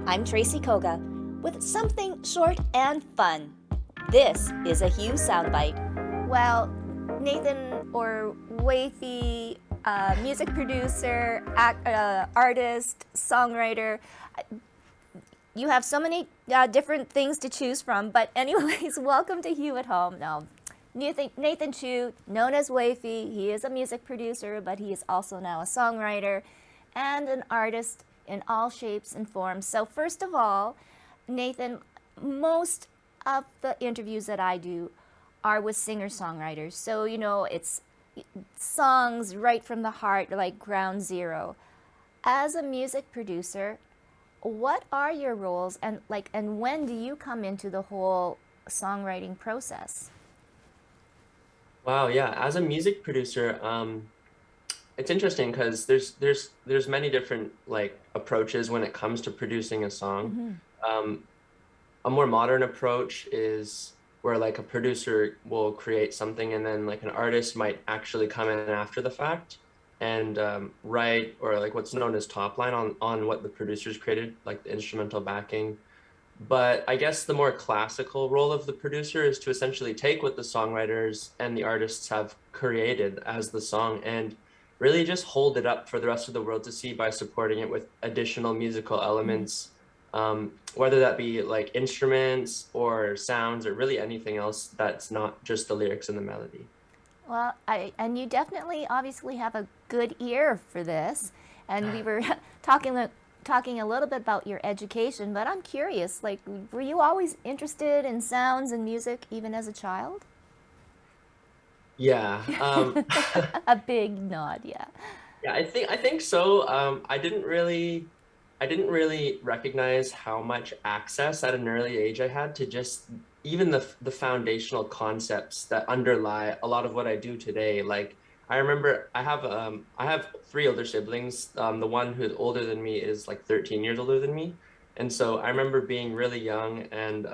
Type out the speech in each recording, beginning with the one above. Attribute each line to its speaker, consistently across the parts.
Speaker 1: I'm Tracy Koga with something short and fun. This is a Hue Soundbite. Well, Nathan or Wayfie, music producer, artist, songwriter, you have so many different things to choose from. But anyways, welcome to Hue at Home. Now, Nathan Chiu, known as Wayfie, he is a music producer, but he is also now a songwriter and an artist in all shapes and forms. So first of all, Nathan, most of the interviews that I do are with singer-songwriters. So, you know, it's songs right from the heart, like ground zero. As a music producer, what are your roles and when do you come into the whole songwriting process?
Speaker 2: Wow, yeah. As a music producer, it's interesting because there's many different like approaches when it comes to producing a song.
Speaker 1: Mm-hmm.
Speaker 2: Um, a more modern approach is where like a producer will create something and then like an artist might actually come in after the fact and write or like what's known as top line on what the producers created, like the instrumental backing. But I guess the more classical role of the producer is to essentially take what the songwriters and the artists have created as the song and really just hold it up for the rest of the world to see by supporting it with additional musical elements, whether that be like instruments or sounds or really anything else that's not just the lyrics and the melody.
Speaker 1: Well, and you definitely obviously have a good ear for this. And we were talking a little bit about your education, but I'm curious, like, were you always interested in sounds and music even as a child?
Speaker 2: Yeah.
Speaker 1: A big nod, yeah.
Speaker 2: Yeah, I think so. I didn't really recognize how much access at an early age I had to just even the foundational concepts that underlie a lot of what I do today. Like I remember I have three older siblings. The one who's older than me is like 13 years older than me. And so I remember being really young and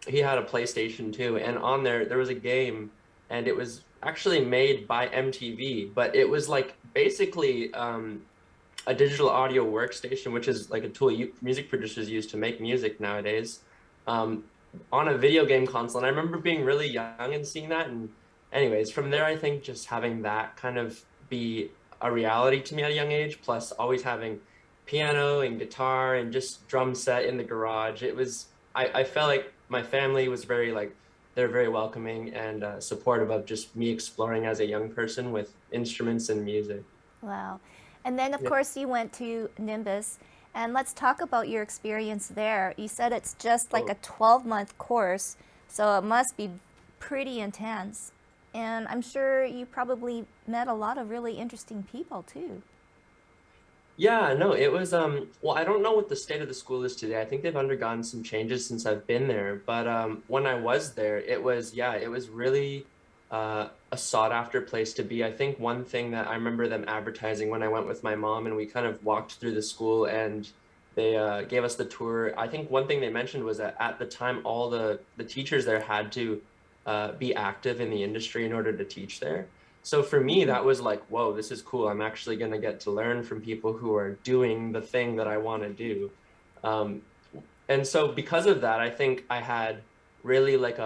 Speaker 2: he had a PlayStation 2 and on there was a game and it was actually made by MTV, but it was like basically a digital audio workstation, which is like a tool music producers use to make music nowadays, um, on a video game console. And I remember being really young and seeing that. And anyways, from there, I think just having that kind of be a reality to me at a young age, plus always having piano and guitar and just drum set in the garage. I felt like my family was very like, they're very welcoming and supportive of just me exploring as a young person with instruments and music.
Speaker 1: Wow. And then, of
Speaker 2: Yeah.
Speaker 1: course, you went to Nimbus. And let's talk about your experience there. You said it's just like a 12-month course, so it must be pretty intense. And I'm sure you probably met a lot of really interesting people too.
Speaker 2: Yeah, no, it was well, I don't know what the state of the school is today. I think they've undergone some changes since I've been there, but when I was there, it was really a sought after place to be. I think one thing that I remember them advertising when I went with my mom and we kind of walked through the school and they gave us the tour. I think one thing they mentioned was that at the time all the teachers there had to be active in the industry in order to teach there. So for me,
Speaker 1: Mm-hmm.
Speaker 2: that was like, whoa, this is cool. I'm actually going to get to learn from people who are doing the thing that I want to do. Um, and so because of that, I think I had really like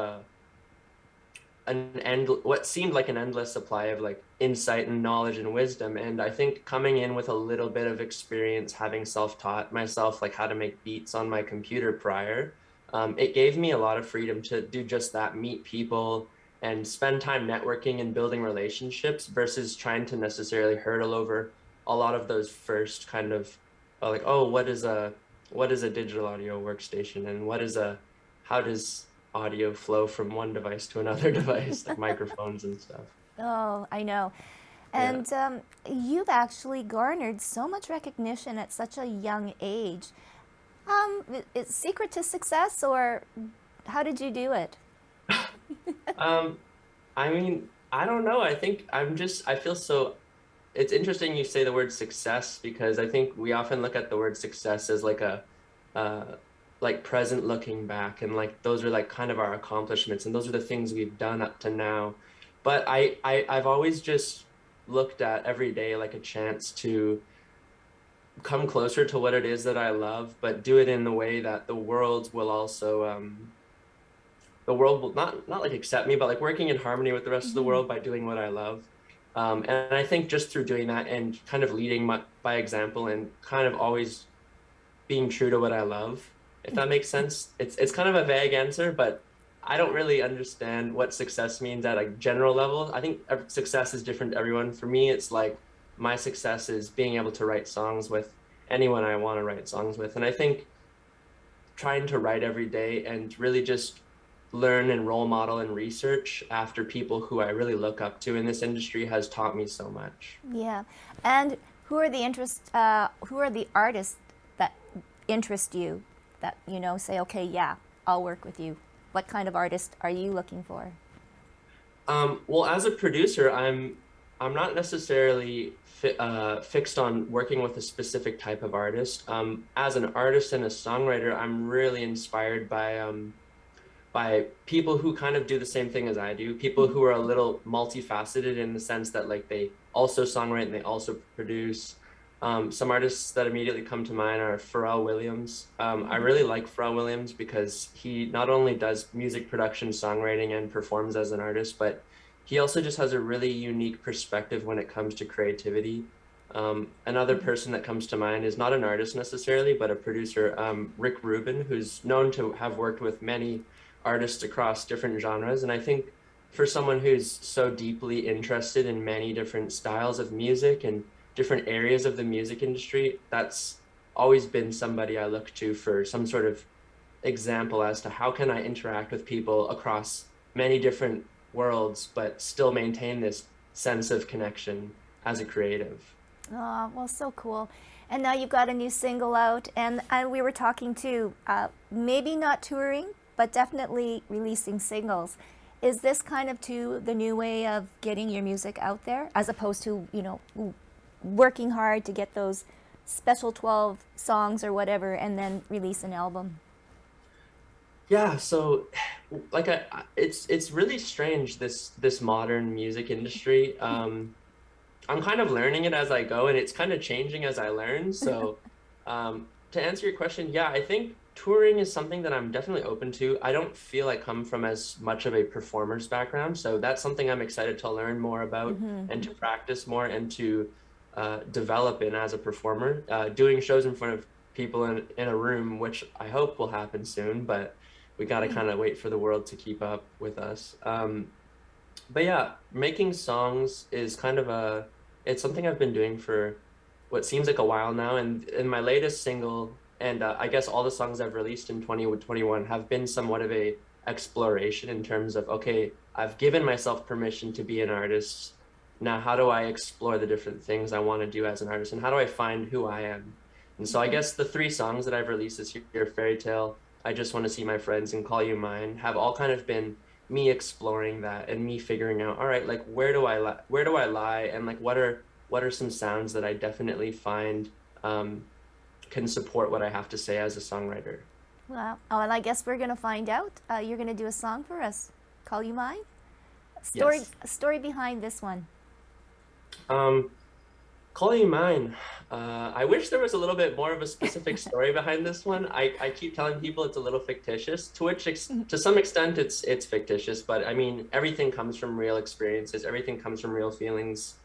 Speaker 2: what seemed like an endless supply of like insight and knowledge and wisdom. And I think coming in with a little bit of experience, having self-taught myself like how to make beats on my computer prior, it gave me a lot of freedom to do just that, meet people and spend time networking and building relationships versus trying to necessarily hurdle over a lot of those first kind of like, oh, what is a digital audio workstation and how does audio flow from one device to another device, like microphones and stuff.
Speaker 1: Oh, I know.
Speaker 2: Yeah.
Speaker 1: And you've actually garnered so much recognition at such a young age. Is secret to success, or how did you do it?
Speaker 2: Um, I mean, I don't know. I feel so, it's interesting you say the word success because I think we often look at the word success as like uh, like present looking back and like those are like kind of our accomplishments and those are the things we've done up to now. But I've always just looked at every day like a chance to come closer to what it is that I love, but do it in the way that the world will also the world will not like accept me, but like working in harmony with the rest of the
Speaker 1: Mm-hmm.
Speaker 2: world by doing what I love. And I think just through doing that and kind of leading by example and kind of always being true to what I love, if that makes sense. It's kind of a vague answer, but I don't really understand what success means at a general level. I think success is different to everyone. For me, it's like my success is being able to write songs with anyone I want to write songs with. And I think trying to write every day and really just learn and role model and research after people who I really look up to in this industry has taught me so much.
Speaker 1: Yeah. And who are the artists that interest you that, say, okay, yeah, I'll work with you? What kind of artist are you looking for?
Speaker 2: Well, as a producer, I'm not necessarily fixed on working with a specific type of artist. As an artist and a songwriter, I'm really inspired by people who kind of do the same thing as I do, people who are a little multifaceted in the sense that like they also songwrite and they also produce. Some artists that immediately come to mind are Pharrell Williams. I really like Pharrell Williams because he not only does music production, songwriting, and performs as an artist, but he also just has a really unique perspective when it comes to creativity. Another person that comes to mind is not an artist necessarily, but a producer, Rick Rubin, who's known to have worked with many artists across different genres. And I think for someone who's so deeply interested in many different styles of music and different areas of the music industry, that's always been somebody I look to for some sort of example as to how can I interact with people across many different worlds, but still maintain this sense of connection as a creative.
Speaker 1: Oh, well, so cool. And now you've got a new single out, and we were talking too, maybe not touring, but definitely releasing singles. Is this kind of too the new way of getting your music out there, as opposed to, working hard to get those special 12 songs or whatever and then release an album?
Speaker 2: Yeah, so like it's really strange this modern music industry. I'm kind of learning it as I go, and it's kind of changing as I learn. So, to answer your question, yeah, I think touring is something that I'm definitely open to. I don't feel I come from as much of a performer's background, so that's something I'm excited to learn more about and to practice more and to develop in as a performer. Doing shows in front of people in a room, which I hope will happen soon, but we got to kind of wait for the world to keep up with us. But yeah, making songs is kind of it's something I've been doing for what seems like a while now. And in my latest single, and I guess all the songs I've released in 2021 have been somewhat of a exploration in terms of, okay, I've given myself permission to be an artist. Now, how do I explore the different things I want to do as an artist? And how do I find who I am? And so I guess the three songs that I've released this year, Fairy Tale, I Just Want to See My Friends, and Call You Mine, have all kind of been me exploring that and me figuring out, all right, like where do I lie, and like what are some sounds that I definitely find can support what I have to say as a songwriter.
Speaker 1: Well, oh, and I guess we're going to find out. You're going to do a song for us. Call You Mine?
Speaker 2: Yes.
Speaker 1: Story behind this one.
Speaker 2: Um, Call You Mine. I wish there was a little bit more of a specific story behind this one. I keep telling people it's a little fictitious, to which to some extent it's fictitious, but I mean everything comes from real experiences, everything comes from real feelings.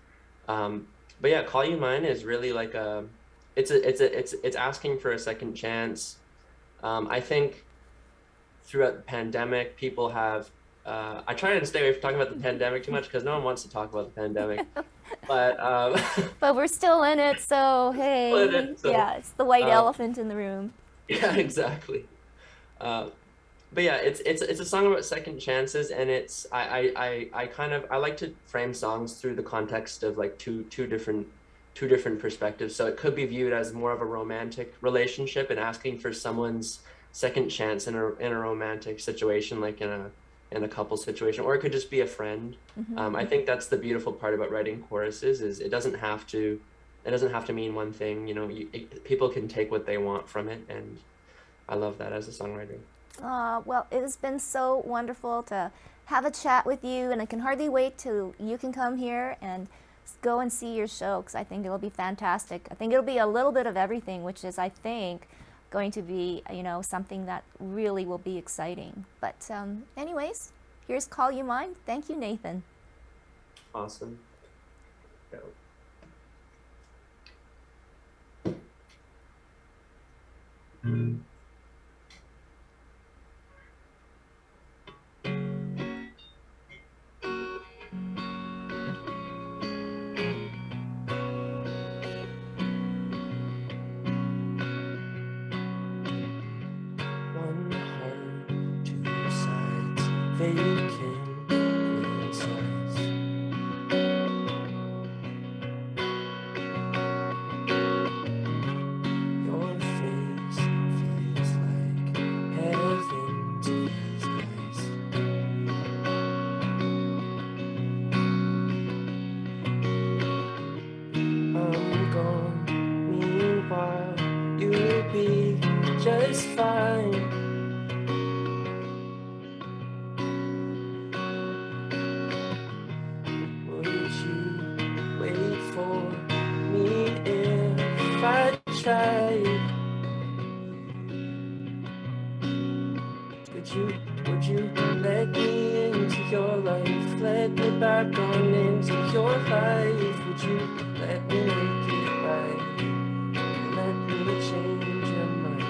Speaker 2: But yeah, Call You Mine is really like it's asking for a second chance. I think throughout the pandemic, people have I try to stay away from talking about the pandemic too much because no one wants to talk about the pandemic. But
Speaker 1: But we're still in it, so hey,
Speaker 2: so
Speaker 1: yeah, it's the white
Speaker 2: uh,
Speaker 1: elephant in the room.
Speaker 2: yeah, exactly. Uh, but yeah, it's a song about second chances, and it's I kind of I like to frame songs through the context of like two different perspectives. So it could be viewed as more of a romantic relationship and asking for someone's second chance in a romantic situation, like in a couple situation, or it could just be a friend. I think that's the beautiful part about writing choruses is it doesn't have to mean one thing. You know, people can take what they want from it, and I love that as a songwriter.
Speaker 1: Well, it has been so wonderful to have a chat with you, and I can hardly wait till you can come here and go and see your show because I think it'll be fantastic. I think it'll be a little bit of everything, which is, I think, going to be, you know, something that really will be exciting. But anyways, here's Call You Mine. Thank you, Nathan.
Speaker 2: Awesome. Go. One heart, two sides, vacant queen size. Your face feels like heaven to these eyes. I'm gone, meanwhile you'll be just fine. Would you wait for me if I tried? Would you let me into your life? Let me back on into your life. Would you let me make it right? Let me change your mind.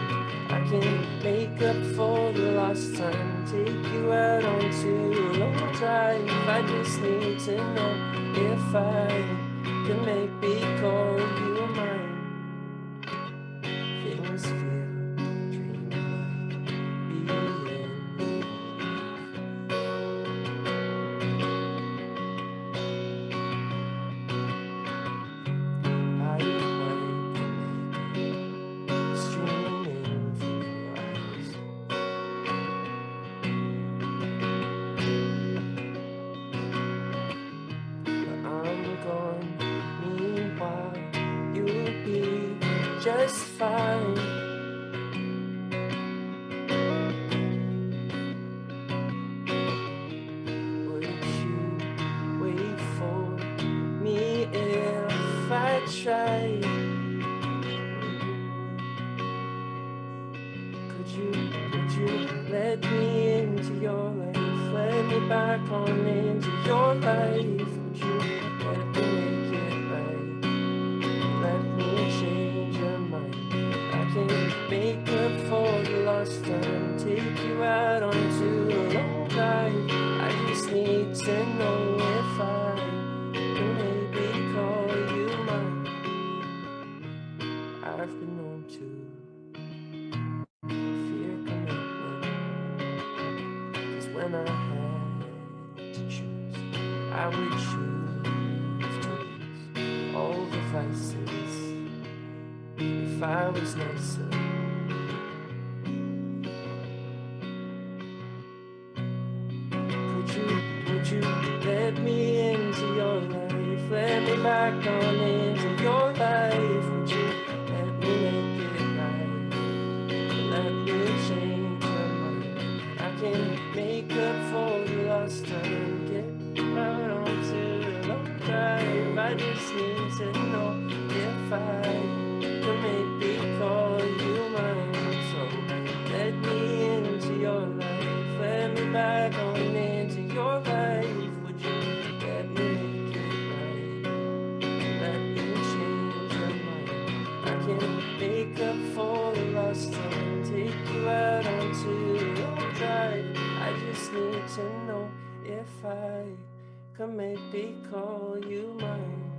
Speaker 2: I can make up for the lost time. Take you out onto a long drive. I just need to know if I can make me call you mine. Things feel dreamlike, being. Just fine. Would you wait for me if I tried? Would you let me into your life? Let me back on into your life. Would you let me make it right? Let me change your mind. I can make up for the lost time. Take you out onto a long drive. I just need to know if I can maybe call you mine. I've been known to fear commitment, 'cause when I had to choose, I would choose to lose all the vices if I was nicer. Would you let me into your life? Let me back on into your life. Would you let me make it right? Let me change your mind. I can make up for the lost time. Get right onto the long drive. I just need to know if I can make me call you mine. So let me into your life. Let me back on into your life. Would you let me make it right? Let me change your mind. I can make up for the lost time. Take you out onto your drive. I just need to know if I can maybe call you mine.